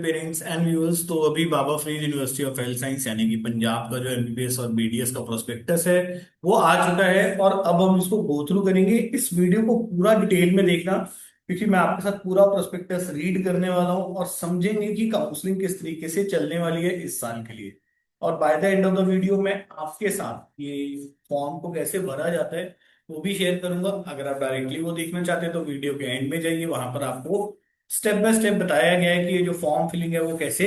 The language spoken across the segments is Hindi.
पेरेंट्स एंड व्यूअर्स, तो अभी Baba Farid university of health science यानी कि पंजाब का जो एमबीबीएस और बीडीएस का प्रोस्पेक्टस है वो आ चुका है। और अब हम इसको गो थ्रू करेंगे। इस वीडियो को पूरा डिटेल में देखना, क्योंकि मैं आपके साथ पूरा प्रोस्पेक्टस रीड करने वाला हूँ और समझेंगे कि काउंसलिंग किस तरीके से चलने वाली है इस साल के लिए। और by the end of the video मैं आपके साथ ये फॉर्म को कैसे भरा जाता है वो भी शेयर करूंगा। अगर आप डायरेक्टली वो देखना चाहते हैं तो वीडियो के एंड में जाइए, वहां पर आपको स्टेप बाय स्टेप बताया गया है कि ये जो फॉर्म फिलिंग है वो कैसे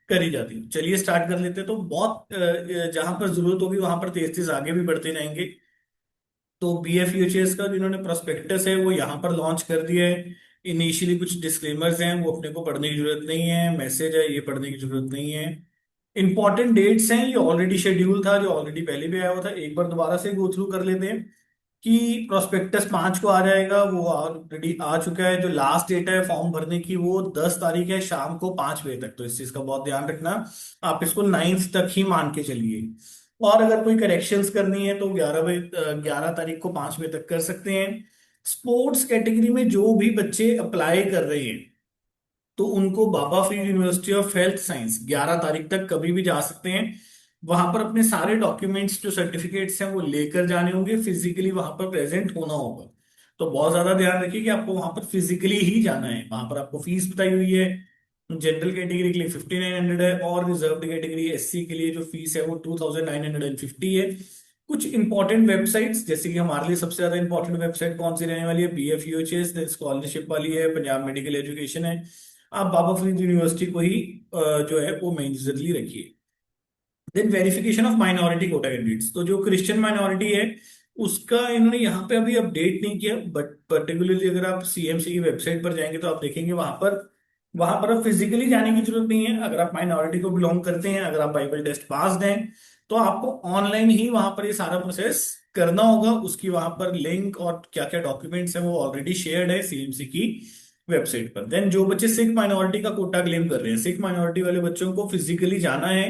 करी जाती है। चलिए स्टार्ट कर लेते हैं। तो बहुत जहां पर जरूरत होगी वहां पर तेज तेज आगे भी बढ़ते जाएंगे। तो बीएफयूएचएस का जिन्होंने प्रोस्पेक्टस है वो यहाँ पर लॉन्च कर दिया है। इनिशियली कुछ डिस्क्लेमर्स हैं, वो अपने को पढ़ने की जरूरत नहीं है। मैसेज है, ये पढ़ने की जरूरत नहीं है। इंपॉर्टेंट डेट्स हैं, ये ऑलरेडी शेड्यूल था, जो ऑलरेडी पहले भी आया हुआ था। एक बार दोबारा से गो थ्रू कर लेते हैं कि प्रोस्पेक्टस 5 को आ जाएगा। वो ऑलरेडी आ चुका है। जो लास्ट डेट है फॉर्म भरने की वो 10 तारीख है, शाम को 5 बजे तक। तो इस चीज का बहुत ध्यान रखना। आप इसको 9th तक ही मान के चलिए। और अगर कोई करेक्शंस करनी है तो 11 तारीख को 5 बजे तक कर सकते हैं। स्पोर्ट्स कैटेगरी में जो भी बच्चे अप्लाई कर रहे हैं तो उनको Baba Farid university of health science 11 तारीख तक कभी भी जा सकते हैं। वहां पर अपने सारे डॉक्यूमेंट्स जो सर्टिफिकेट्स हैं वो लेकर जाने होंगे, फिजिकली वहां पर प्रेजेंट होना होगा। तो बहुत ज्यादा ध्यान रखिए कि आपको वहां पर फिजिकली ही जाना है। वहां पर आपको फीस बताई हुई है। जनरल कैटेगरी के लिए 5900 है, और रिजर्व्ड कैटेगरी एससी के लिए जो फीस है वो 2950 है। कुछ इंपॉर्टेंट वेबसाइट्स, जैसे कि हमारे लिए सबसे ज्यादा इंपॉर्टेंट वेबसाइट कौन सी रहने वाली है, बीएफयूएचएस स्कॉलरशिप वाली है, पंजाब मेडिकल एजुकेशन है। आप बाबा फरीद यूनिवर्सिटी को ही जो है वो मेजरली रखिए। Then verification of minority quota candidates, तो जो क्रिश्चियन माइनॉरिटी है उसका इन्होंने यहाँ पे अभी अपडेट नहीं किया। बट पर्टिकुलरली अगर आप सीएमसी की वेबसाइट पर जाएंगे तो आप देखेंगे वहां पर अब फिजिकली जाने की जरूरत नहीं है। अगर आप माइनॉरिटी को बिलोंग करते हैं, अगर आप बाइबल टेस्ट पास हैं, तो आपको ऑनलाइन ही वहां पर ये सारा प्रोसेस करना होगा। उसकी वहां पर लिंक और क्या क्या डॉक्यूमेंट्स है वो ऑलरेडी शेयर्ड है सीएमसी की वेबसाइट पर। देन जो बच्चे सिख माइनॉरिटी का कोटा क्लेम कर रहे हैं, सिख माइनॉरिटी वाले बच्चों को फिजिकली जाना है।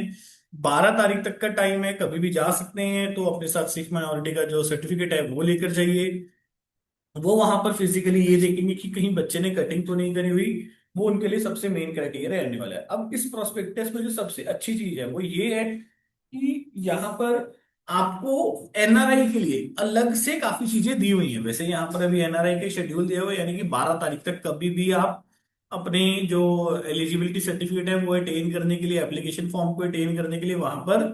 12 तारीख तक का टाइम है, कभी भी जा सकते हैं। तो अपने साथ सिख माइनॉरिटी का जो सर्टिफिकेट है वो लेकर जाइए। वो वहां पर फिजिकली ये देखेंगे कि कहीं बच्चे ने कटिंग तो नहीं करी हुई। वो उनके लिए सबसे मेन क्राइटेरिया रहने वाला है। अब इस प्रोस्पेक्टस में जो सबसे अच्छी चीज है वो ये है कि यहाँ पर आपको एनआरआई के लिए अलग से काफी चीजें दी हुई हैं। वैसे यहाँ पर अभी एनआरआई के शेड्यूल दिए हुए हैं, यानी कि 12 तारीख तक कभी भी आप अपने जो एलिजिबिलिटी सर्टिफिकेट है वो अटेन करने के लिए, एप्लीकेशन फॉर्म को अटेन करने के लिए वहां पर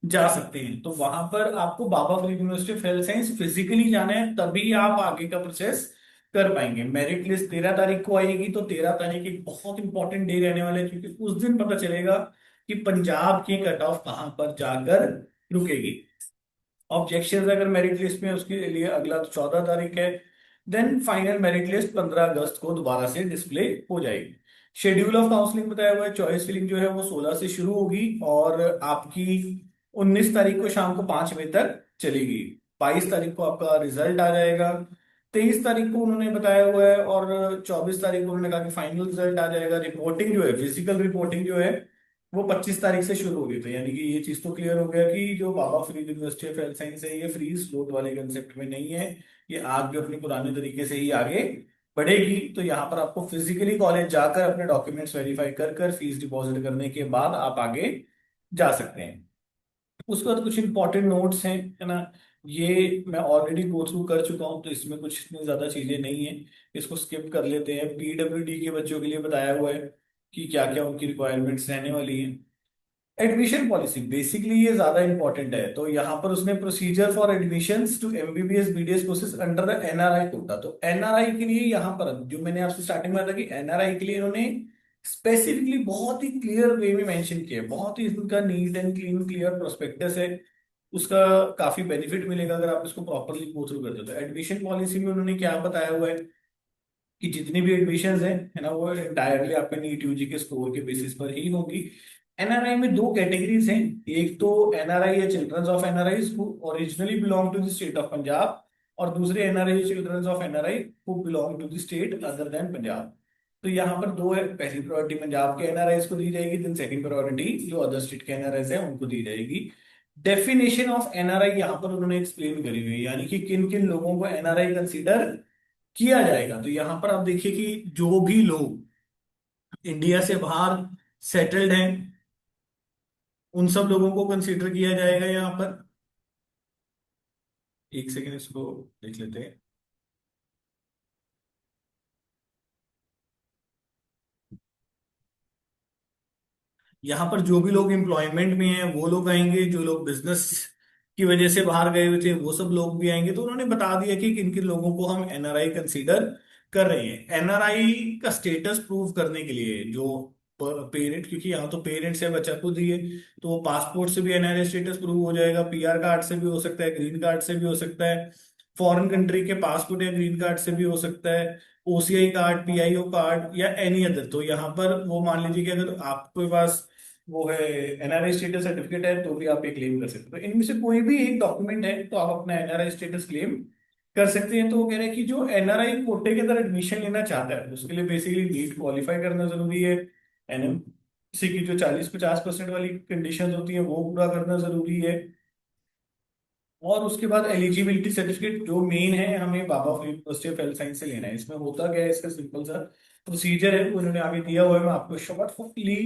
जा सकते हैं। तो वहां पर आपको Baba Farid university of health science physically जाना है, तभी आप आगे का प्रोसेस कर पाएंगे। मेरिट लिस्ट 13 तारीख को आएगी, तो 13 तारीख एक बहुत इंपॉर्टेंट डे रहने वाला है, क्योंकि उस दिन पता चलेगा कि पंजाब की कट ऑफ कहां पर जाकर रुकेगी। ऑब्जेक्शन अगर मेरिट लिस्ट में, उसके लिए अगला तो 14 तारीख है। देन फाइनल मेरिट लिस्ट 15 अगस्त को दोबारा से डिस्प्ले हो जाएगी। शेड्यूल ऑफ काउंसलिंग बताया हुआ है। चॉइस फिलिंग जो है वो 16 से शुरू होगी और आपकी 19 तारीख को शाम को 5 बजे तक चलेगी। 22 तारीख को आपका रिजल्ट आ जाएगा। 23 तारीख को उन्होंने बताया हुआ है, और 24 तारीख को उन्होंने कहा कि फाइनल रिजल्ट आ जाएगा। रिपोर्टिंग जो है, फिजिकल रिपोर्टिंग जो है वो 25 तारीख से शुरू होगी। तो यानी कि ये चीज तो क्लियर हो गया कि जो Baba Farid university of health science है ये फ्री स्लोट वाले कंसेप्ट में नहीं है। ये आगे अपने पुराने तरीके से ही आगे बढ़ेगी। तो यहाँ पर आपको फिजिकली कॉलेज जाकर अपने डॉक्यूमेंट्स वेरीफाई कर कर फीस डिपॉजिट करने के बाद आप आगे जा सकते हैं। उसके बाद कुछ इंपॉर्टेंट नोट्स हैं, है ना। ये मैं ऑलरेडी गो थ्रू कर चुका हूँ, तो इसमें कुछ इतनी ज्यादा चीजें नहीं है। इसको स्किप कर लेते हैं। पीडब्ल्यूडी के बच्चों के लिए बताया हुआ है कि क्या क्या उनकी रिक्वायरमेंट्स रहने वाली हैं। एडमिशन पॉलिसी बेसिकली ये ज्यादा इंपॉर्टेंट है। तो यहाँ पर उसने procedure for admissions to MBBS BDS courses under the NRI quota. तो एनआरआई के लिए यहाँ पर जो मैंने आपसे स्टार्टिंग में बताया कि एनआरआई के लिए इन्होंने स्पेसिफिकली बहुत ही क्लियर वे में मेंशन किया है। बहुत ही इनका neat and clean clear prospectus है। उसका काफी बेनिफिट मिलेगा अगर आप इसको प्रॉपरली गो थ्रू करते हो। तो एडमिशन पॉलिसी में उन्होंने क्या बताया हुआ है कि जितनी भी एडमिशन है ना, वो एंटायरली आपके नीट यूजी के स्कोर के बेसिस पर ही होगी। एनआरआई में दो कैटेगरीज हैं। एक तो एनआरआई है childrens of NRI who originally belong to the state of Punjab, और दूसरे NRI childrens of NRI who belong to the state other than Punjab. तो यहाँ पर दो है। पहली प्रायोरिटी पंजाब के एनआरआई को दी जाएगी, देन सेकंड प्रायोरिटी जो अदर स्टेट के एनआरआई है उनको दी जाएगी। डेफिनेशन ऑफ एनआरआई यहाँ पर उन्होंने एक्सप्लेन करी हुई है, यानी कि किन किन लोगों को एनआरआई कंसीडर किया जाएगा। तो यहाँ पर आप देखिए कि जो भी लोग इंडिया से बाहर सेटल्ड हैं, उन सब लोगों को कंसीडर किया जाएगा यहाँ पर। एक सेकेंड इसको देख लेते हैं। यहाँ पर जो भी लोग एम्प्लॉयमेंट में हैं वो लोग आएंगे, जो लोग बिजनेस की वजह से बाहर गए हुए थे वो सब लोग भी आएंगे। तो उन्होंने बता दिया कि किन किन लोगों को हम एनआरआई कंसीडर कर रहे हैं। एनआरआई का स्टेटस प्रूव करने के लिए जो पेरेंट, क्योंकि यहाँ तो पेरेंट्स है, बच्चा खुद ही है, तो पासपोर्ट से भी एनआरआई स्टेटस प्रूव हो जाएगा, पीआर कार्ड से भी हो सकता है, ग्रीन कार्ड से भी हो सकता है, फॉरेन कंट्री के पासपोर्ट या ग्रीन कार्ड से भी हो सकता है, ओसीआई कार्ड, पीआईओ कार्ड या एनी अदर। तो यहाँ पर वो मान लीजिए कि अगर आपके पास वो है एनआरआई स्टेटस सर्टिफिकेट है तो भी आप ये क्लेम कर सकते हो। तो इनमें से कोई भी एक डॉक्यूमेंट है तो आप अपना एनआरआई स्टेटस क्लेम कर सकते हैं। तो वो कह रहे हैं कि जो एनआरआई कोटे के अंदर एडमिशन लेना चाहता है उसके लिए बेसिकली नीट क्वालिफाई करना जरूरी है, एनएमसी की जो 40-50% वाली कंडीशन होती है वो पूरा करना जरूरी है, और उसके बाद एलिजिबिलिटी सर्टिफिकेट जो मेन है हमें Baba Farid university of health science से लेना है। इसमें होता क्या है, इसका सिंपल सा प्रोसीजर है, वो उन्होंने आगे दिया हुआ है, मैं आपको शॉर्टली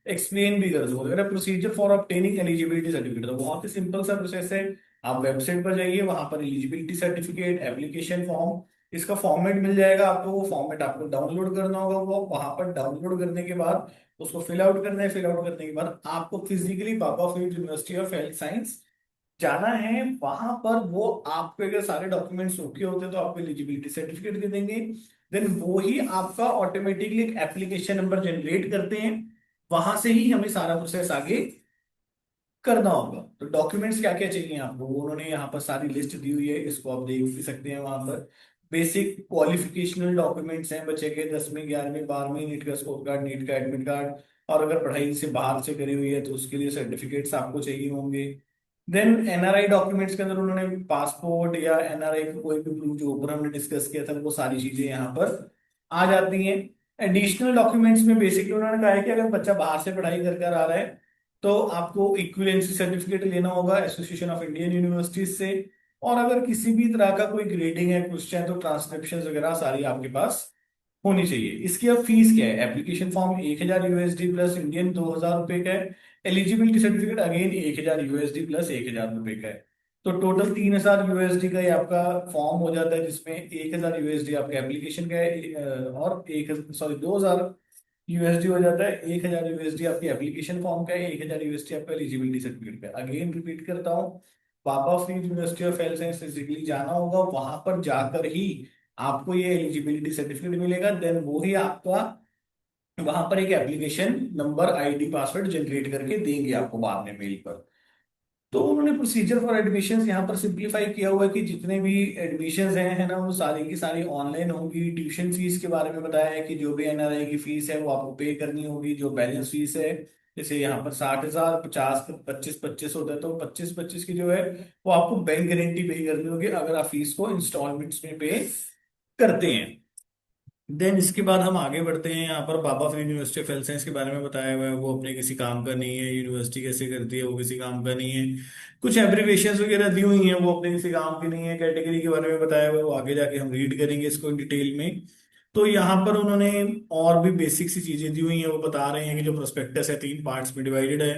एक्सप्लेन भी कर दूंगा। अगर procedure for obtaining eligibility certificate, तो बहुत ही सिंपल सा प्रोसेस है। आप वेबसाइट पर जाइए, वहां पर एलिजिबिलिटी सर्टिफिकेट एप्लीकेशन फॉर्म, इसका फॉर्मेट मिल जाएगा आपको। वो फॉर्मेट आपको डाउनलोड करना होगा, वो वहां पर डाउनलोड करने के बाद उसको फिल आउट करना है। फिल आउट करने के बाद आपको physically Baba Farid university of health science जाना है। वहां पर वो आपके अगर सारे डॉक्यूमेंट्स ओके होते हैं तो आपको एलिजिबिलिटी सर्टिफिकेट दे देंगे। देन वो ही आपका ऑटोमेटिकली एक एप्लीकेशन नंबर जनरेट करते हैं, वहां से ही हमें सारा प्रोसेस आगे करना होगा। तो डॉक्यूमेंट्स क्या क्या चाहिए आपको, वो उन्होंने यहाँ पर सारी लिस्ट दी हुई है, इसको आप देख भी सकते हैं। वहां पर बेसिक क्वालिफिकेशनल डॉक्यूमेंट्स हैं बच्चे के, 10वीं 11वीं 12वीं, नीट का स्कोर कार्ड, नीट का एडमिट कार्ड, और अगर पढ़ाई से बाहर से करी हुई है तो उसके लिए सर्टिफिकेट्स आपको चाहिए होंगे। देन एनआरआई डॉक्यूमेंट्स के अंदर उन्होंने पासपोर्ट या एनआरआई का कोई भी प्रूफ जो ऊपर हमने डिस्कस किया था वो सारी चीजें यहाँ पर आ जाती हैं। एडिशनल डॉक्यूमेंट्स में बेसिकली उन्होंने कहा है कि अगर बच्चा बाहर से पढ़ाई कर कर आ रहा है तो आपको इक्विवेलेंसी सर्टिफिकेट लेना होगा एसोसिएशन ऑफ इंडियन यूनिवर्सिटीज से। और अगर किसी भी तरह का कोई ग्रेडिंग है, क्वेश्चन, तो ट्रांसक्रिप्शन वगैरह सारी आपके पास होनी चाहिए। इसकी अब फीस क्या है, application form 1000 USD plus Indian 2000 रुपए का है। Eligibility certificate again 1000 USD plus 1000 रुपए का है। तो टोटल 3000 यूएसडी का ये आपका फॉर्म हो जाता है, जिसमें 1000 यूएसडी आपके एप्लीकेशन का है, और एक सॉरी 2000 यूएसडी हो जाता है। 1000 यूएसडी आपकी एप्लीकेशन फॉर्म का है, 1000 यूएसडी आपका एलिजिबिलिटी सर्टिफिकेट का है। अगेन रिपीट करता हूँ, पापा Farid university of health science physically जाना होगा, वहां पर जाकर ही आपको ये एलिजिबिलिटी सर्टिफिकेट मिलेगा। देन वो ही आपका वहां पर एक application number, ID, password generate करके देंगे आपको बाद में मेल पर। तो उन्होंने प्रोसीजर फॉर एडमिशन यहाँ पर सिंप्लीफाई किया हुआ है कि जितने भी एडमिशन हैं है ना, वो सारी की सारी ऑनलाइन होंगी। ट्यूशन फीस के बारे में बताया है कि जो भी एनआरआई की फीस है वो आपको पे करनी होगी। जो बैलेंस फीस है, जैसे यहाँ पर 60,000, 50, 25-25 होता है, तो 25-25 की जो है वो आपको बैंक गारंटी पे करनी होगी अगर आप फीस को इंस्टॉलमेंट्स में पे करते हैं। देन इसके बाद हम आगे बढ़ते हैं। यहाँ पर Baba Farid university of health science के बारे में बताया हुआ है, वो अपने किसी काम का नहीं है। यूनिवर्सिटी कैसे करती है, वो किसी काम का नहीं है। कुछ एब्रिविएशंस वगैरह दी हुई हैं, वो अपने किसी काम की नहीं है। कैटेगरी के बारे में बताया हुआ है, वो आगे जाके हम रीड करेंगे इसको डिटेल में। तो यहाँ पर उन्होंने और भी बेसिक सी चीजें दी हुई हैं, वो बता रहे हैं कि जो प्रोस्पेक्टस है 3 पार्ट्स में डिवाइडेड है।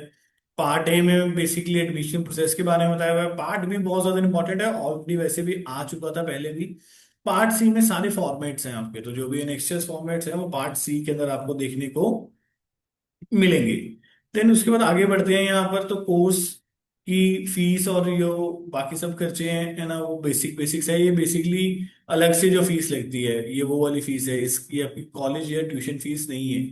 पार्ट ए में बेसिकली एडमिशन प्रोसेस के बारे में बताया हुआ है। पार्ट बी बहुत ज्यादा इंपॉर्टेंट है, ऑलरेडी वैसे भी आ चुका था पहले भी। पार्ट सी में सारे फॉर्मेट्स हैं आपके, तो जो भी एनएक्सएस फॉर्मेट्स हैं वो पार्ट सी के अंदर आपको देखने को मिलेंगे। देन उसके बाद आगे बढ़ते हैं। यहाँ पर तो कोर्स की फीस और जो बाकी सब खर्चे हैं है ना, वो बेसिक बेसिक्स है। ये बेसिकली अलग से जो फीस लगती है ये वो वाली फीस है, इसकी आपकी कॉलेज या ट्यूशन फीस नहीं है।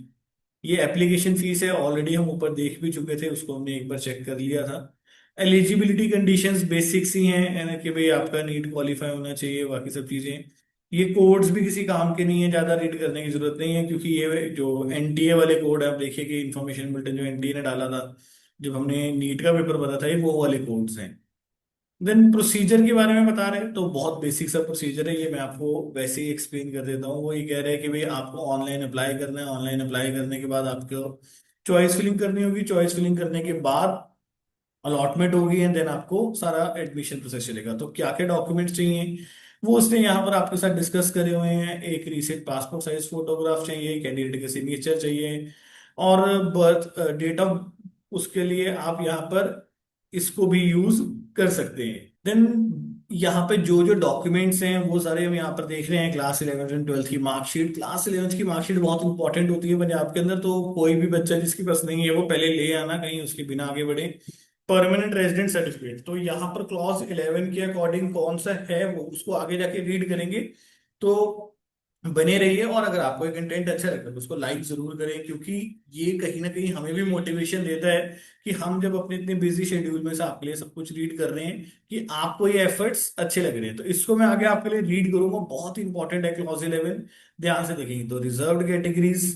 ये एप्लीकेशन फीस है, ऑलरेडी हम ऊपर देख भी चुके थे, उसको हमने एक बार चेक कर लिया था। एलिजिबिलिटी कंडीशंस बेसिक्स ही हैं, है ना, कि भाई आपका नीट क्वालिफाई होना चाहिए, बाकी सब चीजें। ये कोड्स भी किसी काम के नहीं है, ज्यादा रीड करने की जरूरत नहीं है, क्योंकि ये जो एनटीए वाले कोड है, आप देखिए कि इन्फॉर्मेशन बुलेटिन जो एनटीए ने डाला था जब हमने नीट का पेपर भरा था, ये वो वाले कोड्स हैं। देन प्रोसीजर के बारे में बता रहे हैं, तो बहुत बेसिक सा प्रोसीजर है, ये मैं आपको वैसे ही एक्सप्लेन कर देता हूँ। वो ये कह रहे हैं कि भाई आपको ऑनलाइन अप्लाई करना है। ऑनलाइन अप्लाई करने के बाद आपको चॉइस फिलिंग करनी होगी। चॉइस फिलिंग करने के बाद अलॉटमेंट होगी, एंड देन आपको सारा एडमिशन प्रोसेस चलेगा। तो क्या क्या डॉक्यूमेंट्स चाहिए वो उसने यहाँ पर आपके साथ डिस्कस करे हुए हैं। एक रीसेंट पासपोर्ट साइज फोटोग्राफ चाहिए, कैंडिडेट के सिग्नेचर चाहिए, और बर्थ डेट ऑफ, उसके लिए आप यहाँ पर इसको भी यूज कर सकते हैं। देन यहाँ पे जो जो डॉक्यूमेंट्स हैं वो सारे हम यहाँ पर देख रहे हैं। क्लास 11 एंड 12 की मार्कशीट, क्लास 11 की मार्कशीट बहुत इंपॉर्टेंट होती है पंजाब के अंदर, तो कोई भी बच्चा जिसके पास नहीं है वो पहले ले आना कहीं, उसके बिना आगे बढ़े। परमानेंट रेजिडेंट सर्टिफिकेट, तो यहाँ पर क्लॉज 11 के अकॉर्डिंग कौन सा है वो उसको आगे जाके रीड करेंगे, तो बने रहिए। और अगर आपको कंटेंट अच्छा लगता है तो उसको लाइक जरूर करें, क्योंकि ये कहीं ना कहीं हमें भी मोटिवेशन देता है कि हम जब अपने इतने बिजी शेड्यूल में से आपके लिए सब कुछ रीड कर रहे हैं कि आपको ये एफर्ट्स अच्छे लग रहे हैं, तो इसको मैं आगे आपके लिए रीड करूंगा। बहुत ही इंपॉर्टेंट है क्लॉज 11, ध्यान से देखेंगे। तो रिजर्व्ड कैटेगरीज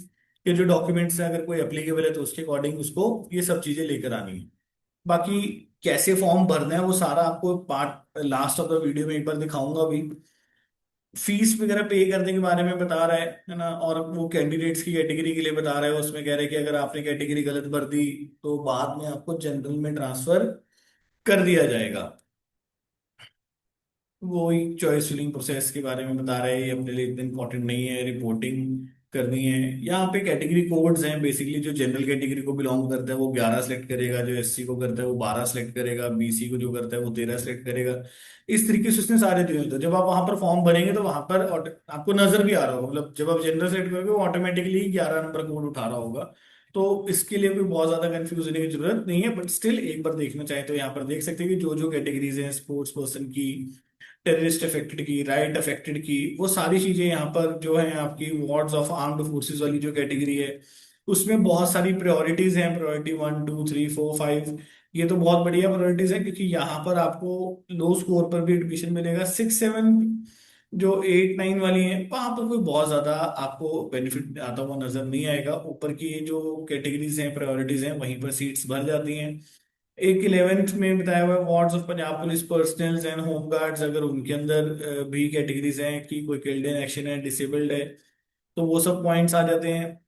के जो डॉक्यूमेंट्स हैं अगर कोई एप्लीकेबल है तो उसके अकॉर्डिंग उसको ये सब चीजें लेकर आनी है। बाकी कैसे फॉर्म भरना है वो सारा आपको part last of the video में एक बार दिखाऊंगा भी। फीस वगैरह पे करने के बारे में बता रहा है ना, और वो कैंडिडेट्स की कैटेगरी के लिए बता रहा है। उसमें कह रहा है कि अगर आपने कैटेगरी गलत भर दी तो बाद में आपको जनरल में ट्रांसफर कर दिया जाएगा। वो एक चॉइस फिलिंग प्रोसेस के बारे में बता रहे हैं, ये अपने लिए इतना इंपॉर्टेंट नहीं है, रिपोर्टिंग करनी है। यहाँ पे कैटेगरी कोड्स हैं, बेसिकली जो जनरल कैटेगरी को बिलोंग करता है वो 11 सेलेक्ट करेगा, जो एससी को करता है वो 12 सेलेक्ट करेगा, बीसी को जो करता है वो 13 सेलेक्ट करेगा। इस तरीके से उसने सारे दिए होते हैं। जब आप वहां पर फॉर्म भरेंगे तो वहां पर आपको नजर भी आ रहा होगा, मतलब जब आप जनरल सेलेक्ट करोगे वो ऑटोमेटिकली 11 नंबर कोड उठा रहा होगा। तो इसके लिए कोई बहुत ज्यादा कंफ्यूज होने की जरूरत नहीं है, बट स्टिल एक बार देखना चाहे तो यहाँ पर देख सकते हैं कि जो जो कैटेगरीज हैं, स्पोर्ट्स पर्सन की, टेररिस्ट अफेक्टेड की, राइट अफेक्टेड की, वो सारी चीजें यहाँ पर जो है आपकी वार्ड्स ऑफ आर्म्ड फोर्सेस वाली जो कैटेगरी है उसमें बहुत सारी प्रायोरिटीज हैं। प्रायोरिटी 1 2 3 4 5, ये तो बहुत बढ़िया प्रायोरिटीज है, क्योंकि यहाँ पर आपको लो स्कोर पर भी एडमिशन मिलेगा। 6 7 जो 8 9 वाली है वहां पर कोई बहुत ज्यादा आपको बेनिफिट आता हुआ नजर नहीं आएगा। ऊपर की जो कैटेगरीज हैं, प्रायोरिटीज हैं, वहीं पर सीट्स भर जाती हैं। एक 11th में बताया हुआ है wards of Punjab police personnels and home guards, अगर उनके अंदर भी कैटेगरीज हैं कि कोई किल्ड इन एक्शन है, डिसेबल्ड है, तो वो सब पॉइंट्स आ जाते हैं।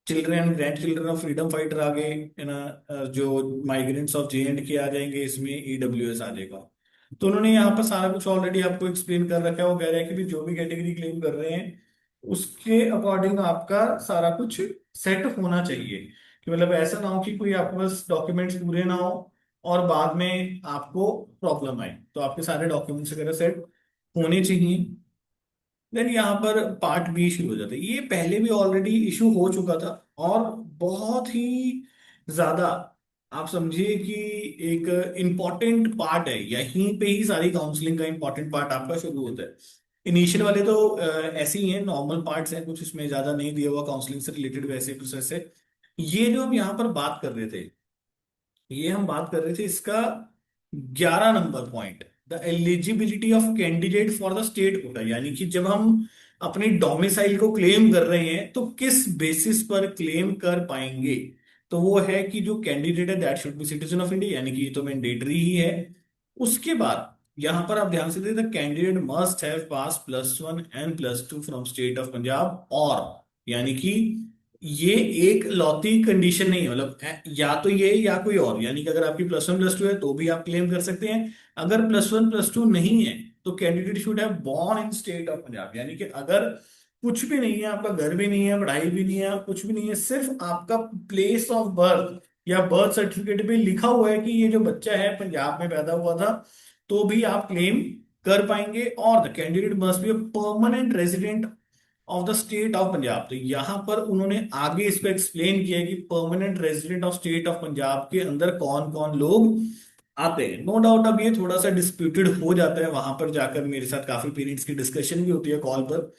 Children and grand children of freedom fighter आ गए है ना, जो माइग्रेंट्स ऑफ JNK के आ जाएंगे, इसमें EWS आ जाएगा। तो उन्होंने यहाँ पर सारा कुछ ऑलरेडी आपको एक्सप्लेन कर रखा है। वो कह रहे हैं कि भी जो भी कैटेगरी क्लेम कर रहे हैं उसके अकॉर्डिंग आपका सारा कुछ सेट होना चाहिए, कि मतलब ऐसा ना हो कि कोई आपके पास डॉक्यूमेंट्स पूरे ना हो और बाद में आपको प्रॉब्लम आए। तो आपके सारे डॉक्यूमेंट्स वगैरह सेट होने चाहिए। देन यहाँ पर पार्ट बी शुरू हो जाता है। ये पहले भी ऑलरेडी इशू हो चुका था, और बहुत ही ज्यादा आप समझिए कि एक इम्पॉर्टेंट पार्ट है, यहीं पे ही सारी काउंसलिंग का इम्पॉर्टेंट पार्ट आपका शुरू होता है। इनिशियल वाले तो ऐसे ही हैं, नॉर्मल पार्ट्स हैं, कुछ इसमें ज्यादा नहीं दिया हुआ काउंसलिंग से रिलेटेड वैसे प्रोसेस है। ये जो हम यहाँ पर बात कर रहे थे, ये हम बात कर रहे थे इसका 11 number point, the eligibility of candidate for the state quota. यानी कि जब हम अपनी डोमिसाइल को क्लेम कर रहे हैं तो किस बेसिस पर क्लेम कर पाएंगे। तो वो है कि जो कैंडिडेट है that should be citizen of India, यानी कि ये तो मैंडेटरी ही है। उसके बाद यहां पर आप ध्यान से देखिए, the candidate must have pass +1 and +2 from state of Punjab, और यानी कि ये एक लौती कंडीशन नहीं है, मतलब या तो ये या कोई और। यानी कि अगर आपकी +1 +2 है तो भी आप क्लेम कर सकते हैं। अगर +1 +2 नहीं है तो candidate should have born in state of Punjab. यानी कि अगर कुछ भी नहीं है, आपका घर भी नहीं है, पढ़ाई भी नहीं है, कुछ भी नहीं है, सिर्फ आपका प्लेस ऑफ बर्थ या बर्थ सर्टिफिकेट पे लिखा हुआ है कि ये जो बच्चा है पंजाब में पैदा हुआ था, तो भी आप क्लेम कर पाएंगे। और the candidate must be permanent resident of the state of Punjab. तो यहां पर उन्होंने आगे इसको एक्सप्लेन किया कि permanent resident of state of Punjab के अंदर कौन कौन लोग आते हैं। नो डाउट अब ये थोड़ा सा डिस्प्यूटेड हो जाता है, वहां पर जाकर मेरे साथ काफी पेरेंट्स की डिस्कशन भी होती है कॉल पर।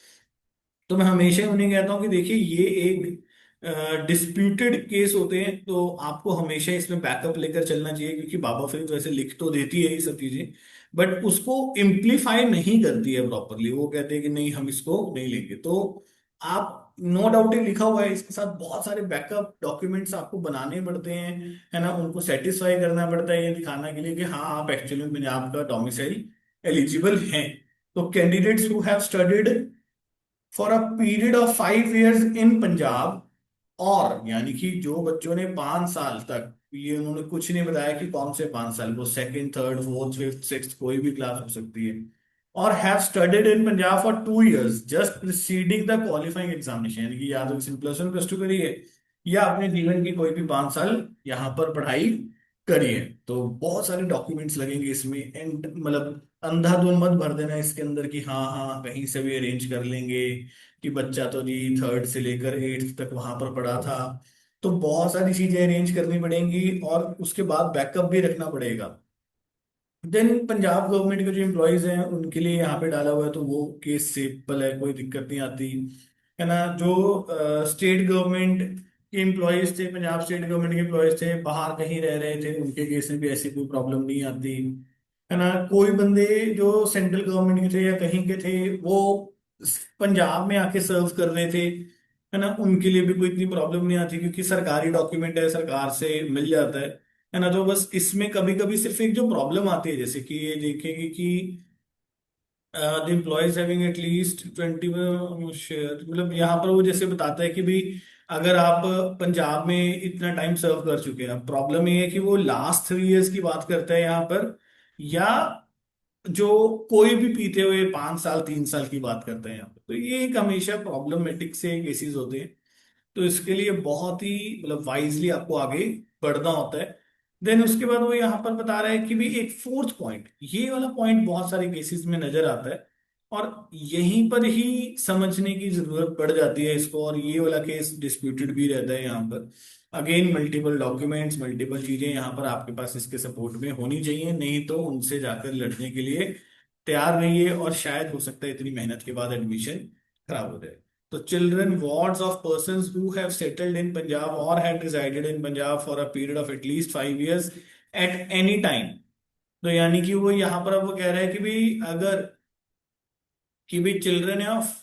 तो मैं हमेशा ही उन्हें कहता हूँ कि देखिए ये एक डिस्प्यूटेड केस होते हैं, तो आपको हमेशा इसमें बैकअप लेकर चलना चाहिए, क्योंकि बाबा फरीद वैसे लिख तो देती है ये सब चीजें, बट उसको इम्प्लीफाई नहीं करती है प्रॉपरली। वो कहते हैं कि नहीं हम इसको नहीं लेंगे, तो आप नो डाउट ही लिखा हुआ है, इसके साथ बहुत सारे बैकअप डॉक्यूमेंट्स आपको बनाने पड़ते हैं, है ना, उनको सेटिस्फाई करना पड़ता है ये दिखाने के लिए कि हाँ आप एक्चुअली में पंजाब का डोमिसाइल एलिजिबल हैं। तो candidates who have studied for a period of 5 years इन पंजाब, और यानी कि जो बच्चों ने 5 साल तक, ये उन्होंने कुछ नहीं बताया कि कौन से 5 साल, वो second third fourth fifth six कोई भी क्लास हो सकती है, और have studied in Punjab for 2 years just preceding the qualifying examination. यानी कि या तो किसी ने +1 +2 करी है, या अपने जीवन की कोई भी 5 साल यहाँ पर पढ़ाई करिए। तो बहुत सारे डॉक्यूमेंट्स लगेंगे इसमें, एंड मतलब अंधाधुन मत भर देना इसके अंदर कि हाँ हाँ कहीं से भी अरेंज कर लेंगे, कि बच्चा तो जी 3rd से लेकर 8th तक वहां पर पढ़ा था। तो बहुत सारी चीजें अरेंज करनी पड़ेंगी और उसके बाद बैकअप भी रखना पड़ेगा। देन पंजाब गवर्नमेंट के जो एम्प्लॉयज हैं उनके लिए यहाँ पे डाला हुआ है, तो वो केस सिंपल है, कोई दिक्कत नहीं आती है ना। जो स्टेट गवर्नमेंट के एम्प्लॉयज थे, पंजाब स्टेट गवर्नमेंट के एम्प्लॉयज थे, बाहर कहीं रह रहे थे, उनके केस में भी ऐसी कोई प्रॉब्लम नहीं आती है ना। कोई बंदे जो सेंट्रल गवर्नमेंट के थे या कहीं के थे, वो पंजाब में आके सर्व कर रहे थे, है ना, उनके लिए भी कोई इतनी प्रॉब्लम नहीं आती, क्योंकि सरकारी डॉक्यूमेंट है, सरकार से मिल जाता है ना। तो बस इसमें कभी कभी सिर्फ एक जो प्रॉब्लम आती है, जैसे कि ये देखेंगे कि the employees having at least 20 share, मतलब यहाँ पर वो जैसे बताता है कि भाई अगर आप पंजाब में इतना टाइम सर्व कर चुके हैं, प्रॉब्लम ये है कि वो लास्ट 3 इयर्स की बात करता है यहाँ पर, या जो कोई भी पीते हुए 5 साल 3 साल की बात करते हैं यहाँ पर। तो ये एक हमेशा प्रॉब्लमेटिक से केसेस होते हैं। तो इसके लिए बहुत ही मतलब वाइजली आपको आगे बढ़ना होता है। देन उसके बाद वो यहाँ पर बता रहा है कि भी एक फोर्थ पॉइंट, ये वाला पॉइंट बहुत सारे केसेस में नजर आता है, और यहीं पर ही समझने की जरूरत पड़ जाती है इसको, और ये वाला केस डिस्प्यूटेड भी रहता है यहाँ पर। अगेन मल्टीपल डॉक्यूमेंट्स, मल्टीपल चीजें यहाँ पर आपके पास इसके सपोर्ट में होनी चाहिए, नहीं तो उनसे जाकर लड़ने के लिए तैयार रहिए, और शायद हो सकता है इतनी मेहनत के बाद एडमिशन खराब हो जाए। So children wards of persons who have settled in Punjab or had resided in Punjab for a period of at least 5 years at any time। तो यानी कि वो यहाँ पर अब वो कह रहा है कि भाई अगर कि भी चिल्ड्रन ऑफ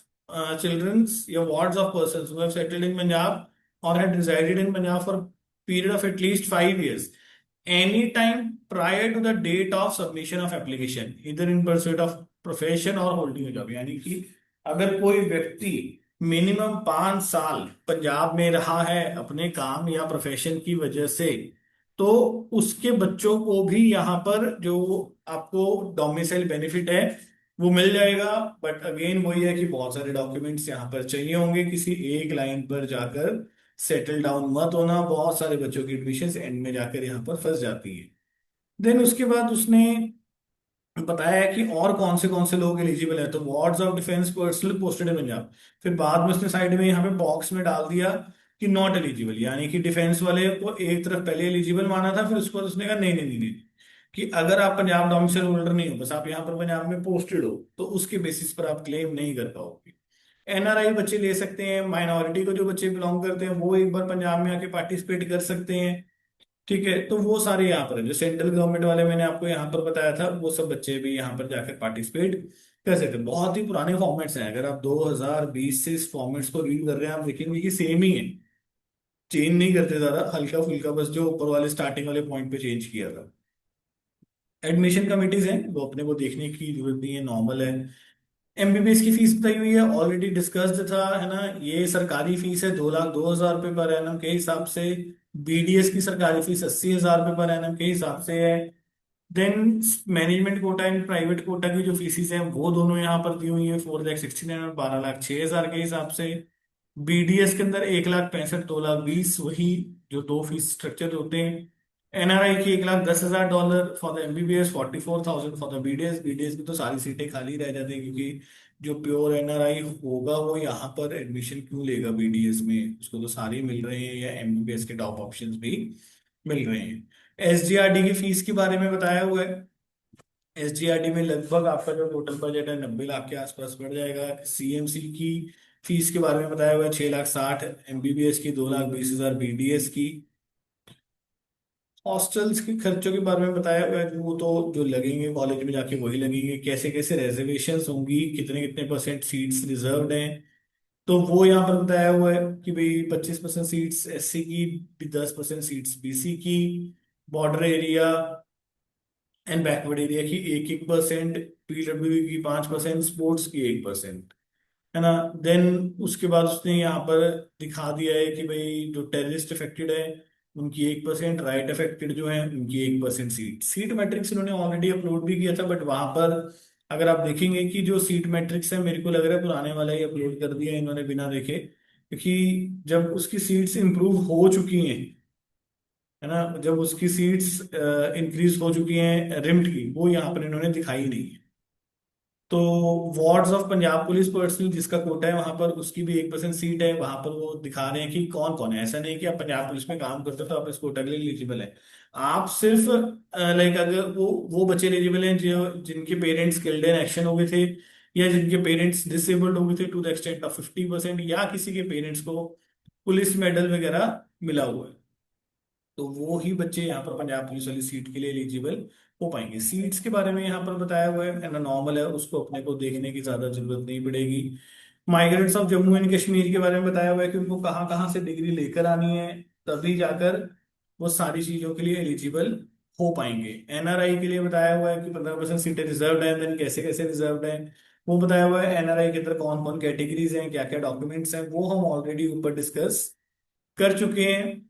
चिल्ड्रंस या wards of persons who have settled in Punjab और had resided in Punjab for period of at least 5 years any time prior to the date of submission of application इधर इन परस्यूट ऑफ प्रोफेशन और होल्डिंग जॉब, यानी कि अगर कोई व्यक्ति मिनिमम 5 साल पंजाब में रहा है अपने काम या प्रोफेशन की वजह से, तो उसके बच्चों को भी यहाँ पर जो आपको डोमिसाइल बेनिफिट है वो मिल जाएगा। बट अगेन वही है कि बहुत सारे डॉक्यूमेंट्स यहाँ पर चाहिए होंगे, किसी एक लाइन पर जाकर सेटल डाउन मत होना, बहुत सारे बच्चों की एडमिशन एंड में जाकर यहाँ पर फंस जाती है। देन उसके बाद उसने बताया है कि और कौन से लोग एलिजिबल है, तो wards of defence personnel posted in Punjab. फिर बाद में उसने साइड में यहाँ पे बॉक्स में डाल दिया कि नॉट एलिजिबल, यानी कि डिफेंस वाले को एक तरफ पहले एलिजिबल माना था, फिर उसके बाद उसने कहा नहीं नहीं नहीं नहीं, कि अगर आप पंजाब डोमिसाइल होल्डर नहीं हो, बस आप यहाँ पर पंजाब में पोस्टेड हो, तो उसके बेसिस पर आप क्लेम नहीं कर पाओगे। एनआरआई बच्चे ले सकते हैं, माइनॉरिटी को जो बच्चे बिलोंग करते हैं वो एक बार पंजाब में आके पार्टिसिपेट कर सकते हैं। ठीक है, तो वो सारे यहाँ पर है, जो सेंट्रल गवर्नमेंट वाले मैंने आपको यहाँ पर बताया था, वो सब बच्चे भी यहाँ पर जाकर पार्टिसिपेट कर सकते हैं। बहुत ही पुराने फॉर्मेट्स हैं, अगर आप 2020 से इस फॉर्मेट्स को रीड कर रहे हैं, आप देखेंगे कि सेम ही है, चेंज नहीं करते ज्यादा, हल्का फुल्का बस जो ऊपर वाले स्टार्टिंग वाले पॉइंट पे चेंज किया था। एडमिशन कमिटीज हैं वो अपने को देखने की जरूरत नहीं है, नॉर्मल है। एमबीबीएस की फीस बताई हुई है, ऑलरेडी डिस्कस्ड था, है ना। ये सरकारी फीस है 2,02,000 रुपये पर एनम के हिसाब से। बीडीएस की सरकारी फीस 80,000 रुपये पर एनम के हिसाब से है। Then management quota and private quota की जो फीसिस हैं वो दोनों यहाँ पर दी हुई है, 4,69,000 और 12,06,000 के हिसाब से। बीडीएस के अंदर 1,65,000 2,20,000, वही जो दो फीस स्ट्रक्चर होते हैं। एनआरआई की $1,10,000 for the MBBS, 44,000 for the BDS. BDS की तो सारी सीटें खाली रह जाती हैं, क्योंकि जो प्योर एनआरआई होगा वो यहाँ पर एडमिशन क्यों लेगा बीडीएस में, उसको तो सारे मिल रहे हैं, या एमबीबीएस के टॉप ऑप्शंस भी मिल रहे हैं। एसजीआरडी की फीस के बारे में बताया हुआ है। एसजीआरडी में लगभग आपका जो टोटल बजट है 90 लाख के आसपास बढ़ जाएगा। सीएमसी की फीस के बारे में बताया हुआ है 6,60,000 एमबीबीएस की, 2,20,000 बीडीएस की। हॉस्टल्स के खर्चों के बारे में बताया हुआ है कि वो तो जो लगेंगे कॉलेज में जाके वही लगेंगे, कैसे कैसे रिजर्वेशंस होंगी, कितने कितने परसेंट सीट्स रिजर्व्ड हैं, तो वो यहाँ पर बताया हुआ है कि भाई 25% सीट्स एससी की, 10% सीट्स बीसी की, border area and backward area की 1-1%, पीडब्ल्यू की 5%, स्पोर्ट्स की 1%, है ना। देन उसके बाद उसने यहाँ पर दिखा दिया है कि भाई जो टेररिस्ट अफेक्टेड है उनकी 1%, राइट अफेक्टेड जो है उनकी 1% सीट। सीट मैट्रिक्स इन्होंने ऑलरेडी अपलोड भी किया था, बट वहां पर अगर आप देखेंगे कि जो सीट मैट्रिक्स है, मेरे को लग रहा है पुराने वाला ही अपलोड कर दिया इन्होंने बिना देखे, क्योंकि जब उसकी सीट्स इंप्रूव हो चुकी हैं, है ना, जब उसकी सीट्स इंक्रीज हो चुकी हैं रिम्ड की, वो यहाँ पर इन्होंने दिखाई नहीं है। तो wards of Punjab police personnel जिसका कोटा है वहां पर, उसकी भी 1% सीट है, वहां पर वो दिखा रहे हैं कि कौन कौन है। ऐसा नहीं कि आप पंजाब पुलिस में काम करते हो तो आप इस कोटा के लिए एलिजिबल है। आप सिर्फ लाइक अगर वो बच्चे एलिजिबल हैं जो जिनके पेरेंट्स किल्ड इन एक्शन हो गए थे, या जिनके पेरेंट्स डिसेबल्ड हो गए थे टू द एक्सटेंट ऑफ 50%, या किसी के पेरेंट्स को पुलिस मेडल वगैरह मिला हुआ है, तो वो ही बच्चे यहाँ पर पंजाब पुलिस वाली सीट के लिए एलिजिबल हो पाएंगे। सीट्स के बारे में यहाँ पर बताया हुआ है ना, नॉर्मल है, उसको अपने को देखने की ज्यादा जरूरत नहीं पड़ेगी। Migrants of Jammu and Kashmir के बारे में बताया हुआ है कि उनको कहाँ कहाँ से डिग्री लेकर आनी है, तभी जाकर वो सारी चीजों के लिए एलिजिबल हो पाएंगे। एनआरआई के लिए बताया हुआ है कि 15% सीटें रिजर्व्ड है, देन कैसे कैसे रिजर्व्ड है वो बताया हुआ है। एनआरआई के अंदर कौन कौन कैटेगरीज हैं, क्या क्या डॉक्यूमेंट्स हैं, वो हम ऑलरेडी ऊपर डिस्कस कर चुके हैं।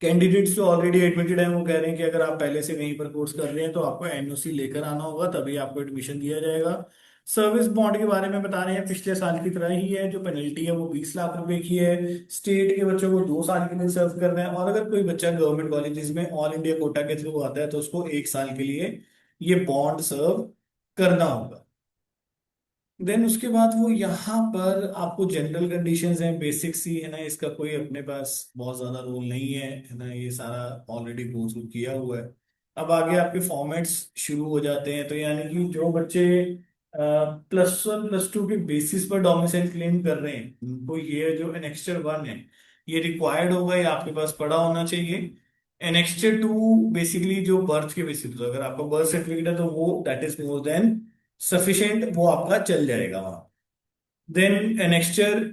कैंडिडेट्स जो ऑलरेडी एडमिटेड हैं वो कह रहे हैं कि अगर आप पहले से वहीं पर कोर्स कर रहे हैं तो आपको एनओसी लेकर आना होगा, तभी आपको एडमिशन दिया जाएगा। सर्विस बॉन्ड के बारे में बता रहे हैं, पिछले साल की तरह ही है, जो पेनल्टी है वो 20 लाख रुपए की है। स्टेट के बच्चों को 2 साल के लिए सर्व करना है, और अगर कोई बच्चा गवर्नमेंट कॉलेजेस में ऑल इंडिया कोटा के थ्रू आता है तो उसको 1 साल के लिए ये बॉन्ड सर्व करना होगा। देन उसके बाद वो यहाँ पर आपको जनरल कंडीशंस हैं, बेसिक्स ही है ना, इसका कोई अपने पास बहुत ज्यादा रोल नहीं है ना, ये सारा ऑलरेडी गो थ्रू किया हुआ है। अब आगे आपके फॉर्मेट्स शुरू हो जाते हैं, तो यानी कि जो बच्चे +1 +2 के बेसिस पर डोमिसाइल क्लेम कर रहे हैं उनको ये जो एनेक्स्चर 1 है ये रिक्वायर्ड होगा, ये आपके पास पड़ा होना चाहिए। एनेक्स्चर 2 बेसिकली जो बर्थ के बेसिस पर, अगर आपका बर्थ सर्टिफिकेट है तो वो that is more than sufficient, वो आपका चल जाएगा वहां। देन एनेक्स्चर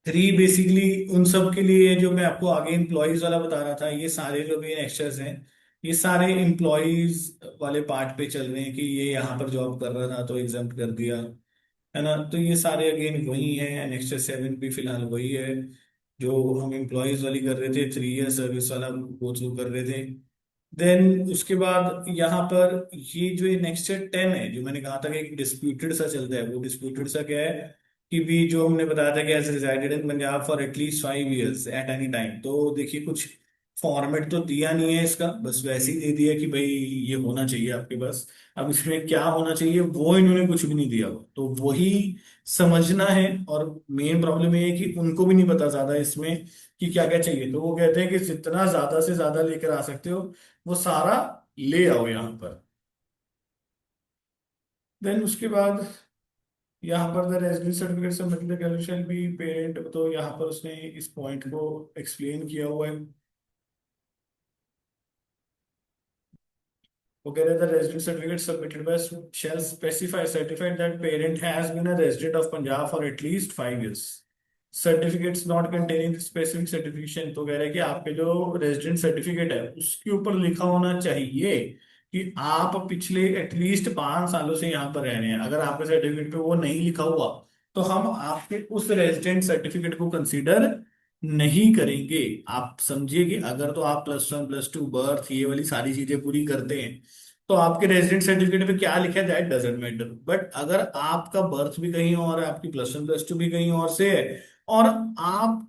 3 बेसिकली उन सब के लिए जो मैं आपको आगे एम्प्लॉयज वाला बता रहा था, ये सारे जो भी एनेक्स्चर्स हैं ये सारे एम्प्लॉयज वाले पार्ट पे चल रहे हैं कि ये यहाँ पर जॉब कर रहा था तो एग्जाम्प्ट कर दिया, है ना। तो ये सारे अगेन वही है, एनेक्स्चर 7 भी फिलहाल वही है जो हम एम्प्लॉयज वाली कर रहे थे, 3 ईयर सर्विस वाला गो थ्रू कर रहे थे। देन उसके बाद यहाँ पर ये जो नेक्स्ट 10 है, जो मैंने कहा था कि एक डिस्प्यूटेड सा चलता है, वो डिस्प्यूटेड सा क्या है कि भी जो हमने बताया था कि as resided in Punjab for at least 5 years at any time, तो देखिए कुछ फॉर्मेट तो दिया नहीं है इसका, बस वैसे ही दे दिया कि भाई ये होना चाहिए आपके पास। अब इसमें क्या होना चाहिए वो इन्होंने कुछ भी नहीं दिया हो, तो वही समझना है। और मेन प्रॉब्लम ये है कि उनको भी नहीं पता ज्यादा इसमें कि क्या क्या चाहिए, तो वो कहते हैं कि जितना ज्यादा से ज्यादा लेकर आ सकते हो वो सारा ले आओ यहाँ पर। देन उसके बाद यहाँ पर the residence certificate submitted shall be parent, तो यहाँ पर उसने इस पॉइंट को एक्सप्लेन किया हुआ है। वो कह रहे थे resident certificate submitted by shall specify certified that parent has been a resident of Punjab for at least 5 years. Certificates not containing specific certification, तो कह रहे हैं कि आपके जो रेजिडेंट सर्टिफिकेट है उसके ऊपर लिखा होना चाहिए कि आप पिछले एटलीस्ट 5 सालों से यहाँ पर रह रहे हैं। अगर आपके सर्टिफिकेट पे वो नहीं लिखा हुआ तो हम आपके उस रेजिडेंट सर्टिफिकेट को कंसीडर नहीं करेंगे। आप समझिए कि अगर तो आप +1 +2 बर्थ ये वाली सारी चीजें पूरी करते हैं तो आपके रेजिडेंट सर्टिफिकेट पे क्या लिखा है दैट डजेंट मैटर, बट अगर आपका बर्थ भी कहीं और है, आपकी +1 +2 भी कहीं और से है, और आप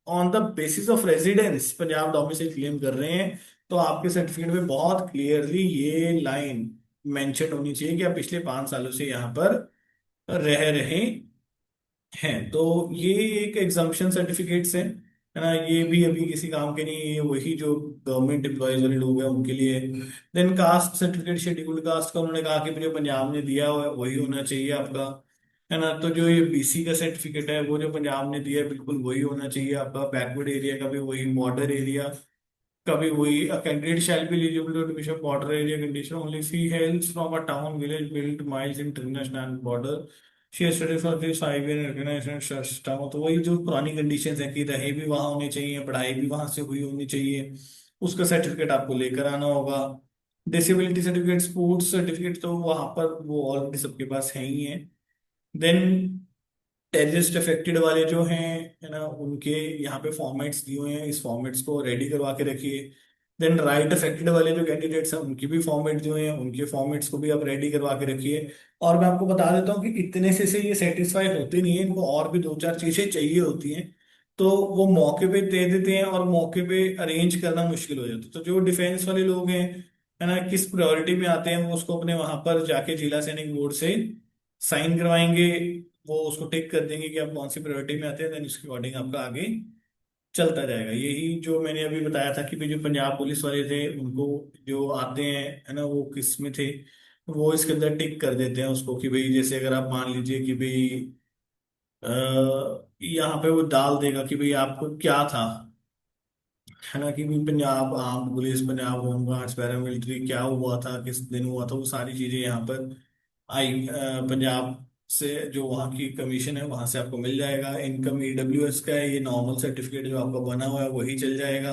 on the basis of residence Punjab domicile claim कर रहे हैं, तो आपके सर्टिफिकेट में बहुत क्लियरली ये लाइन मेंशन होनी चाहिए कि आप पिछले 5 सालों से यहाँ पर रह रहे हैं। तो ये एक एग्जाम्पशन सर्टिफिकेट्स हैं, है ना, ये भी अभी किसी काम के नहीं, ये वही जो गवर्नमेंट एम्प्लॉयज वाले लोग हैं उनके लिए। Then caste certificate scheduled caste का उन्होंने कहा कि जो पंजाब ने दिया हुआ है वही होना चाहिए आपका, है ना। तो जो ये बीसी का सर्टिफिकेट है वो जो पंजाब ने दिया है बिल्कुल वही होना चाहिए आपका। बैकवर्ड एरिया का भी वही, बॉर्डर एरिया का भी वही। A candidate shall be eligible to admission border area condition only if he hails from a town village built miles international border she has studied for this 5 year organization system, तो वही जो पुरानी कंडीशंस है कि रहे भी वहां होने चाहिए, पढ़ाई भी वहां से हुई होनी चाहिए, उसका सर्टिफिकेट आपको लेकर आना होगा। डिसेबिलिटी सर्टिफिकेट, स्पोर्ट्स सर्टिफिकेट तो वहां पर वो ऑलरेडी सबके पास है ही है। देन टेररिस्ट अफेक्टेड वाले जो हैं, है ना, उनके यहाँ पे फॉर्मेट्स दिए हुए हैं, इस फॉर्मेट्स को रेडी करवा के रखिए। देन राइट अफेक्टेड वाले जो कैंडिडेट्स हैं उनकी भी फॉर्मेट जो है, उनके फॉर्मेट्स को भी आप रेडी करवा के रखिए। और मैं आपको बता देता हूँ कि इतने से ये सेटिस्फाई होते नहीं है, इनको और भी दो चार चीजें चाहिए होती हैं। तो वो मौके पे दे देते हैं और मौके पे अरेंज करना मुश्किल हो जाता है। तो जो डिफेंस वाले लोग हैं, है ना, किस प्रायोरिटी में आते हैं, वो उसको अपने वहां पर जाके जिला सैनिक बोर्ड से साइन करवाएंगे। वो उसको टिक कर देंगे कि आप कौन सी प्रायोरिटी में आते हैं, देन उसके अकॉर्डिंग आपका आगे चलता जाएगा। यही जो मैंने अभी बताया था कि भाई जो पंजाब पुलिस वाले थे उनको जो आते हैं, है ना, वो किस में थे, वो इसके अंदर टिक कर देते हैं उसको कि भाई जैसे अगर आप मान लीजिए कि भाई यहाँ पे वो डाल देगा कि भाई आपको क्या था, है ना, कि भाई Punjab arm police, Punjab home guards, paramilitary क्या हुआ था, किस दिन हुआ था, वो सारी चीजें यहाँ पर आई पंजाब से जो वहाँ की कमीशन है वहां से आपको मिल जाएगा। इनकम ईडब्ल्यूएस का है, ये नॉर्मल सर्टिफिकेट जो आपका बना हुआ है वही चल जाएगा।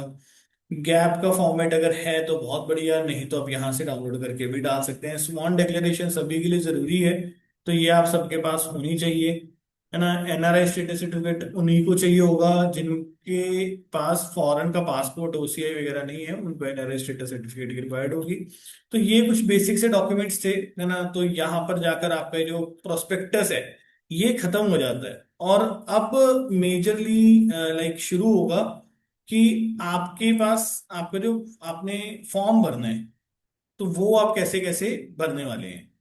गैप का फॉर्मेट अगर है तो बहुत बढ़िया, नहीं तो आप यहाँ से डाउनलोड करके भी डाल सकते हैं। स्वॉन डिक्लेरेशन सभी के लिए जरूरी है, तो ये आप सबके पास होनी चाहिए, है ना। एनआरआई स्टेटस सर्टिफिकेट उन्हीं को चाहिए होगा जिनके पास फॉरेन का पासपोर्ट ओसीआई वगैरह नहीं है, उनको एनआरआई स्टेटस सर्टिफिकेट की रिक्वायर्ड होगी। तो ये कुछ बेसिक से डॉक्यूमेंट्स थे, है ना। तो यहाँ पर जाकर आपका जो प्रोस्पेक्टस है ये खत्म हो जाता है, और अब मेजरली लाइक शुरू होगा कि आपके पास आपका जो आपने फॉर्म भरना है, तो वो आप कैसे कैसे भरने वाले हैं।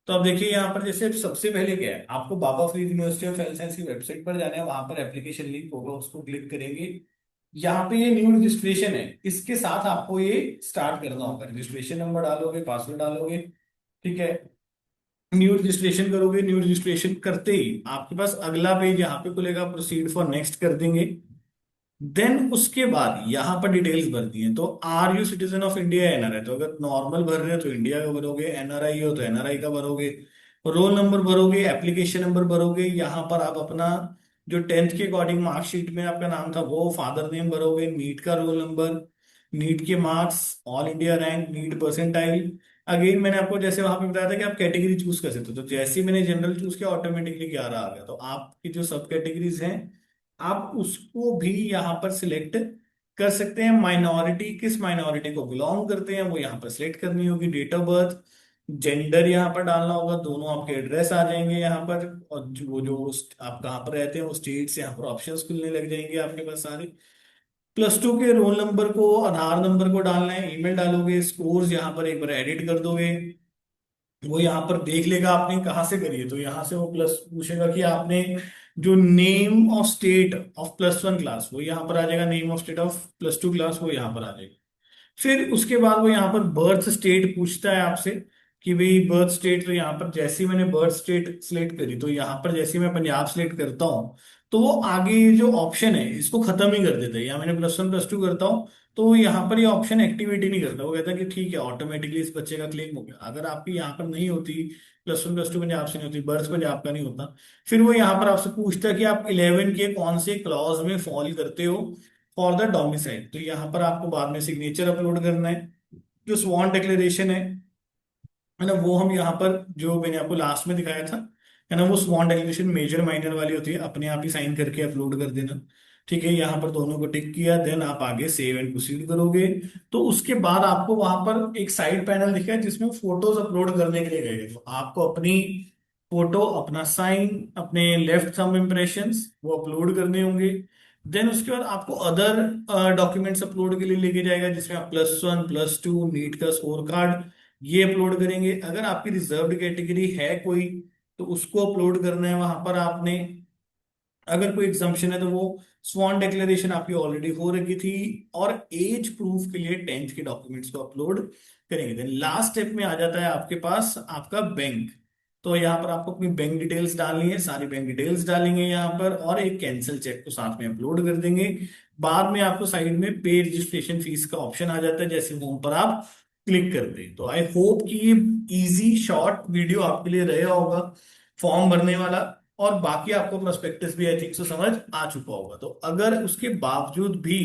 तो अब देखिए यहाँ पर जैसे सबसे पहले क्या है, आपको Baba Farid university of health science की वेबसाइट पर जाना है, वहां पर एप्लीकेशन लिंक होगा, उसको क्लिक करेंगे। यहाँ पे ये न्यू रजिस्ट्रेशन है, इसके साथ आपको ये स्टार्ट करना होगा। रजिस्ट्रेशन नंबर डालोगे, पासवर्ड डालोगे, ठीक है। न्यू रजिस्ट्रेशन करोगे, न्यू रजिस्ट्रेशन करते ही आपके पास अगला पेज यहाँ पे खुलेगा, प्रोसीड फॉर नेक्स्ट कर देंगे। देन उसके बाद यहाँ पर डिटेल्स भरनी है। तो are you citizen of India, NRI, तो अगर नॉर्मल भर रहे हो तो इंडिया का भरोगे, एनआरआई हो तो एनआरआई का भरोगे। रोल नंबर भरोगे, एप्लीकेशन नंबर भरोगे, यहाँ पर आप अपना जो टेंथ के अकॉर्डिंग मार्कशीट में आपका नाम था वो, फादर नेम भरोगे, नीट का रोल नंबर, नीट के marks, all India rank, NEET percentile. Again मैंने आपको जैसे वहां पे बताया था कि आप कैटेगरी चूज कर सकते हो, तो जैसे ही मैंने जनरल चूज किया ऑटोमेटिकली 11 आ गया। तो आपकी जो सब कैटेगरीज हैं आप उसको भी यहाँ पर सिलेक्ट कर सकते हैं। माइनॉरिटी, किस माइनॉरिटी को बिलोंग करते हैं वो यहाँ पर सिलेक्ट करनी होगी। डेट ऑफ बर्थ, जेंडर यहाँ पर डालना होगा, दोनों आपके एड्रेस आ जाएंगे यहाँ पर। और आप कहाँ पर रहते हैं वो स्टेट्स यहाँ पर ऑप्शंस खुलने लग जाएंगे आपके पास सारे। +2 के रोल नंबर को, आधार नंबर को डालना है, ईमेल डालोगे, स्कोर्स यहाँ पर एक बार एडिट कर दोगे। वो यहाँ पर देख लेगा आपने कहाँ से करी है, तो यहाँ से वो प्लस पूछेगा कि आपने जो name of state of +1 class वो यहाँ पर आ जाएगा, name of state of +2 class वो यहाँ पर आ जाएगा। फिर उसके बाद वो यहाँ पर बर्थ स्टेट पूछता है आपसे कि भाई बर्थ स्टेट, तो यहाँ पर जैसे ही मैंने बर्थ स्टेट सिलेक्ट करी, तो यहाँ पर जैसे ही मैं पंजाब सिलेक्ट करता हूँ, तो वो आगे ये जो ऑप्शन है इसको खत्म ही कर देता है। या मैंने +1 +2 करता हूँ तो वो यहाँ पर ये ऑप्शन एक्टिविटी नहीं करता, वो कहता है कि ठीक है ऑटोमेटिकली इस बच्चे का क्लेम हो गया। अगर आपकी यहाँ पर नहीं होती, +1 +2 पंजाब से नहीं होती, बर्थ पंजाब का नहीं होता, फिर वो यहाँ पर आपसे पूछता है कि आप 11 के कौन से क्लॉज में फॉल करते हो फॉर द डोमिसाइल। तो यहाँ पर आपको बाद में सिग्नेचर अपलोड करना है। जो स्वॉन डिक्लेरेशन है ना, वो हम यहाँ पर जो मैंने आपको लास्ट में दिखाया था, है ना, वो स्वॉन डिक्लेरेशन मेजर माइनर वाली होती है, अपने आप ही साइन करके अपलोड कर देना। ठीक है, यहाँ पर दोनों को टिक किया, देन आप आगे सेव एंड प्रोसीड करोगे। तो उसके बाद आपको वहां पर एक साइड पैनल दिखा है जिसमें फोटोज अपलोड करने के लिए गए, तो आपको अपनी फोटो, अपना साइन, अपने लेफ्ट थंब इम्प्रेशंस वो अपलोड करने होंगे। देन उसके बाद आपको अदर डॉक्यूमेंट्स अपलोड के लिए लेके जाएगा, जिसमें आप +1 +2 नीट का स्कोर कार्ड ये अपलोड करेंगे। अगर आपकी रिजर्व्ड कैटेगरी है कोई तो उसको अपलोड करना है वहां पर आपने। अगर कोई एग्जाम्पशन है तो वो स्वॉन डिक्लेरेशन आपकी ऑलरेडी हो रखी थी। और एज प्रूफ के लिए टेंथ के डॉक्यूमेंट्स को अपलोड करेंगे। देन लास्ट स्टेप में आ जाता है आपके पास आपका बैंक। तो यहाँ पर आपको अपनी बैंक डिटेल्स डालनी है, सारी बैंक डिटेल्स डालेंगे यहाँ पर, और एक कैंसिल चेक को साथ में अपलोड कर देंगे। बाद में आपको साइड में पे रजिस्ट्रेशन फीस का ऑप्शन आ जाता है, जैसे होम पर आप क्लिक करते हैं। तो आई होप कि ये इजी शॉर्ट वीडियो आपके लिए रहा होगा फॉर्म भरने वाला। और बाकी आपको प्रोस्पेक्टस भी आई थिंक सो समझ आ चुका होगा। तो अगर उसके बावजूद भी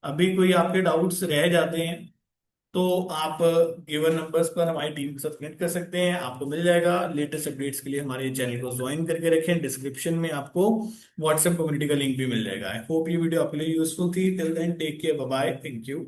अभी कोई आपके डाउट्स रह जाते हैं तो आप गिवन नंबर्स पर हमारी टीम के साथ कनेक्ट कर सकते हैं, आपको मिल जाएगा। लेटेस्ट अपडेट्स के लिए हमारे चैनल को ज्वाइन करके रखें, डिस्क्रिप्शन में आपको व्हाट्सएप कम्युनिटी का लिंक भी मिल जाएगा। आई होप ये वीडियो आपके लिए यूजफुल थी। Till then take care, bye bye, thank you.